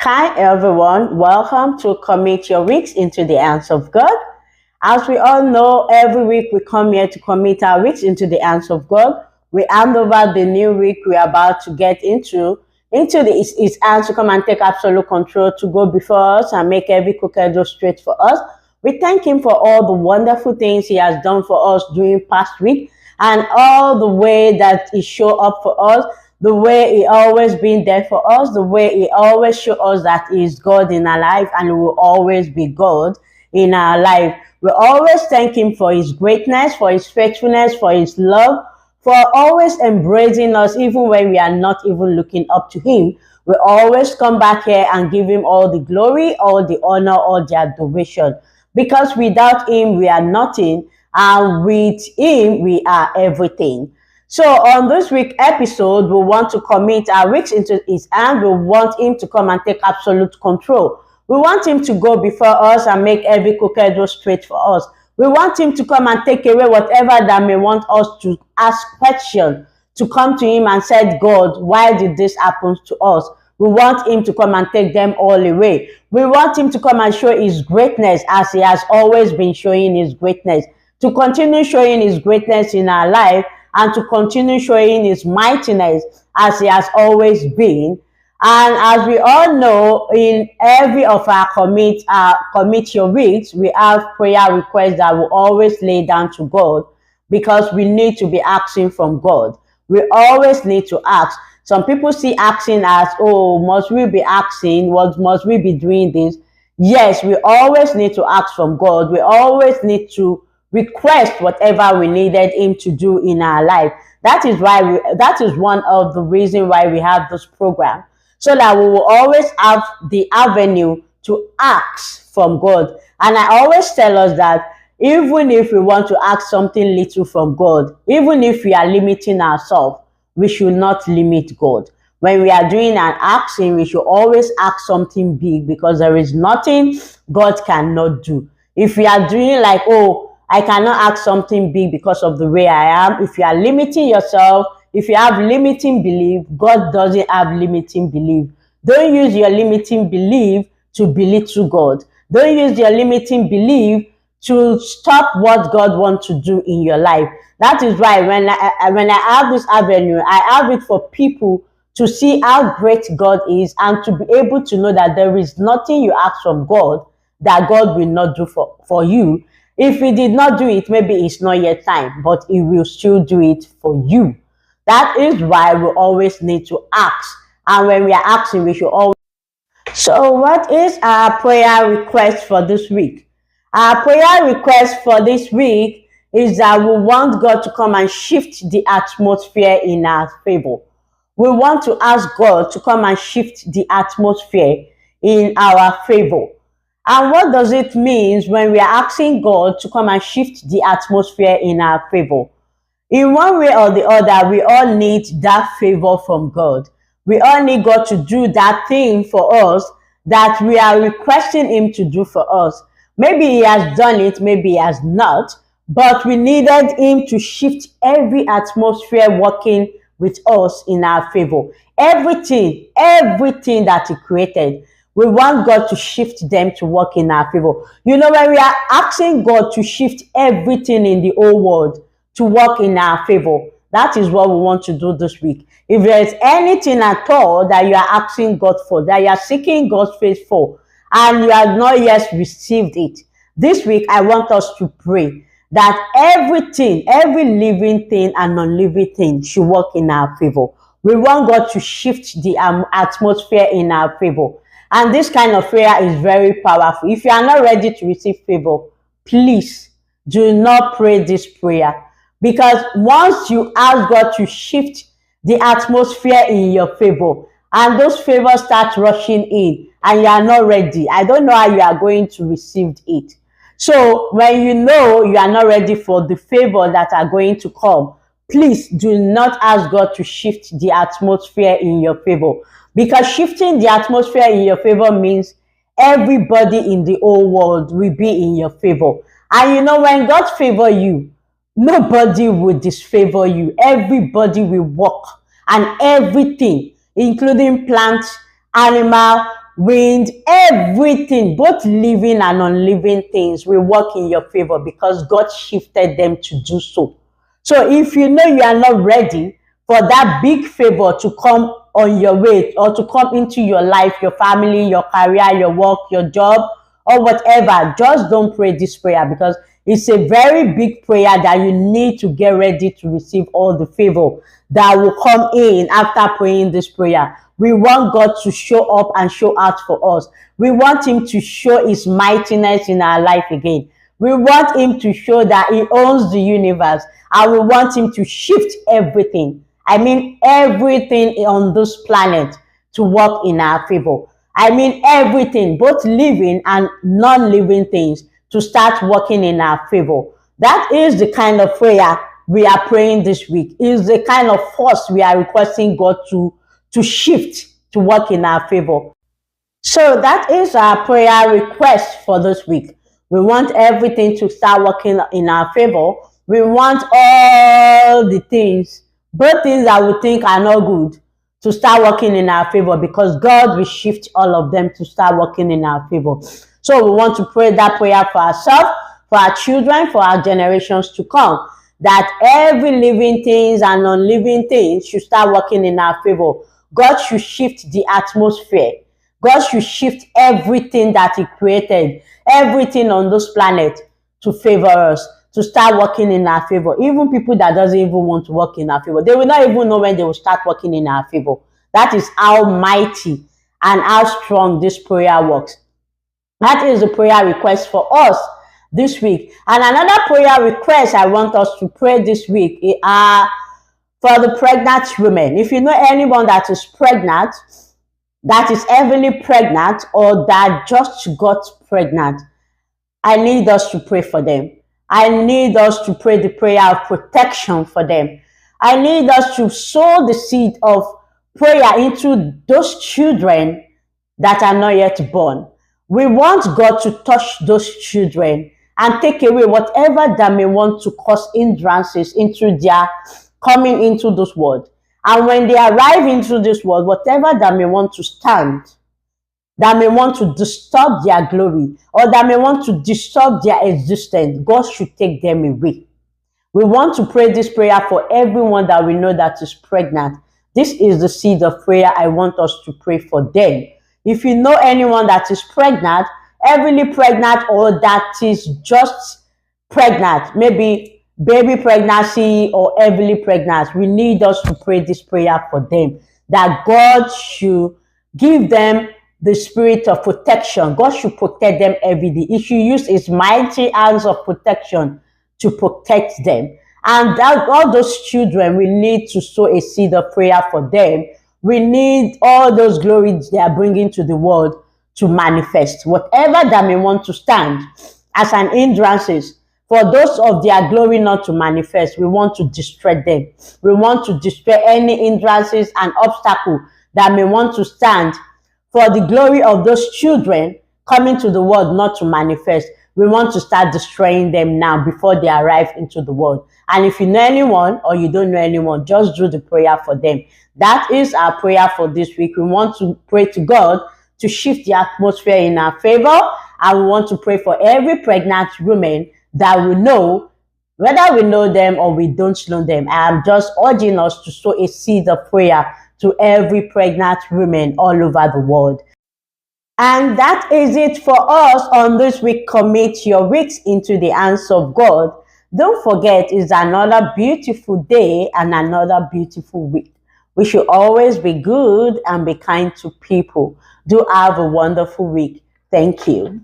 Hi everyone, welcome to Commit Your Weeks into the Hands of God. As we all know, every week we come here to commit our weeks into the hands of God. We hand over the new week we're about to get into his hands to come and take absolute control, to go before us and make every crooked road straight for us. We thank him for all the wonderful things he has done for us during past week and all the way that he showed up for us, the way he always been there for us, the way he always show us that he is God in our life and he will always be God in our life. We always thank him for his greatness, for his faithfulness, for his love, for always embracing us even when we are not even looking up to him. We always come back here and give him all the glory, all the honor, all the adoration. Because without him, we are nothing, and with him, we are everything. So on this week episode, we want to commit our weeks into his hand. We want him to come and take absolute control. We want him to go before us and make every crooked road straight for us. We want him to come and take away whatever that may want us to ask questions, to come to him and say, God, why did this happen to us? We want him to come and take them all away. We want him to come and show his greatness as he has always been showing his greatness, to continue showing his greatness in our life and to continue showing his mightiness as he has always been. And as we all know, in every of our commit your weeks, we have prayer requests that we always lay down to God because we need to be asking from God. We always need to ask. Some people see asking as, oh, must we be asking? What must we be doing this? Yes, we always need to ask from God. We always need to request whatever we needed him to do in our life. That is one of the reasons why we have this program, so that we will always have the avenue to ask from God. And I always tell us that even if we want to ask something little from God, even if we are limiting ourselves, we should not limit God. When we are doing an asking, we should always ask something big, because there is nothing God cannot do. If we are doing like, oh, I cannot ask something big because of the way I am, if you are limiting yourself, if you have limiting belief, God doesn't have limiting belief. Don't use your limiting belief to belittle God. Don't use your limiting belief to stop what God wants to do in your life. That is why when I have this avenue, I have it for people to see how great God is and to be able to know that there is nothing you ask from God that God will not do for you. If he did not do it, maybe it's not yet time, but he will still do it for you. That is why we always need to ask. And when we are asking, we should always. So what is our prayer request for this week? Our prayer request for this week is that we want God to come and shift the atmosphere in our favor. We want to ask God to come and shift the atmosphere in our favor. And what does it mean when we are asking God to come and shift the atmosphere in our favor? In one way or the other, we all need that favor from God. We all need God to do that thing for us that we are requesting him to do for us. Maybe he has done it, maybe he has not, but we needed him to shift every atmosphere working with us in our favor. Everything that he created, we want God to shift them to work in our favor. You know, when we are asking God to shift everything in the whole world to work in our favor, that is what we want to do this week. If there is anything at all that you are asking God for, that you are seeking God's face for, and you have not yet received it, this week I want us to pray that everything, every living thing and non-living thing should work in our favor. We want God to shift the atmosphere in our favor. And this kind of prayer is very powerful. If you are not ready to receive favor, please do not pray this prayer. Because once you ask God to shift the atmosphere in your favor, and those favors start rushing in, and you are not ready, I don't know how you are going to receive it. So when you know you are not ready for the favor that are going to come, please do not ask God to shift the atmosphere in your favor. Because shifting the atmosphere in your favor means everybody in the whole world will be in your favor. And you know, when God favor you, nobody will disfavor you. Everybody will work, and everything, including plants, animal, wind, everything, both living and unliving things will work in your favor because God shifted them to do so. So if you know you are not ready for that big favor to come on your way or to come into your life, your family, your career, your work, your job, or whatever, just don't pray this prayer because it's a very big prayer that you need to get ready to receive all the favor that will come in after praying this prayer. We want God to show up and show out for us. We want Him to show His mightiness in our life again. We want Him to show that He owns the universe, and we want Him to shift everything. I mean, everything on this planet to work in our favor. I mean, everything, both living and non-living things, to start working in our favor. That is the kind of prayer we are praying this week. Is the kind of force we are requesting God to shift to work in our favor. So that is our prayer request for this week. We want everything to start working in our favor. We want all the things, both things that we think are not good, to start working in our favor because God will shift all of them to start working in our favor. So we want to pray that prayer for ourselves, for our children, for our generations to come, that every living things and non-living things should start working in our favor. God should shift the atmosphere. God should shift everything that He created, everything on this planet to favor us, to start working in our favor. Even people that doesn't even want to work in our favor, they will not even know when they will start working in our favor. That is how mighty and how strong this prayer works. That is the prayer request for us this week. And another prayer request I want us to pray this week are for the pregnant women. If you know anyone that is pregnant, that is heavily pregnant, or that just got pregnant, I need us to pray for them. I need us to pray the prayer of protection for them. I need us to sow the seed of prayer into those children that are not yet born. We want God to touch those children and take away whatever that may want to cause hindrances into their coming into this world. And when they arrive into this world, whatever that may want to stand, that may want to disturb their glory, or that may want to disturb their existence, God should take them away. We want to pray this prayer for everyone that we know that is pregnant. This is the seed of prayer I want us to pray for them. If you know anyone that is pregnant, heavily pregnant, or that is just pregnant, maybe baby pregnancy or heavily pregnant, we need us to pray this prayer for them, that God should give them the spirit of protection. God should protect them every day. He should use His mighty hands of protection to protect them. And that all those children, we need to sow a seed of prayer for them. We need all those glories they are bringing to the world to manifest. Whatever that may want to stand as an hindrance for those of their glory not to manifest, we want to destroy them. We want to destroy any hindrances and obstacle that may want to stand for the glory of those children coming to the world not to manifest. We want to start destroying them now before they arrive into the world. And if you know anyone or you don't know anyone, just do the prayer for them. That is our prayer for this week. We want to pray to God to shift the atmosphere in our favor. And we want to pray for every pregnant woman that we know, whether we know them or we don't know them. I am just urging us to sow a seed of prayer to every pregnant woman all over the world. And that is it for us on this week. Commit your weeks into the hands of God. Don't forget, it's another beautiful day and another beautiful week. We should always be good and be kind to people. Do have a wonderful week. Thank you.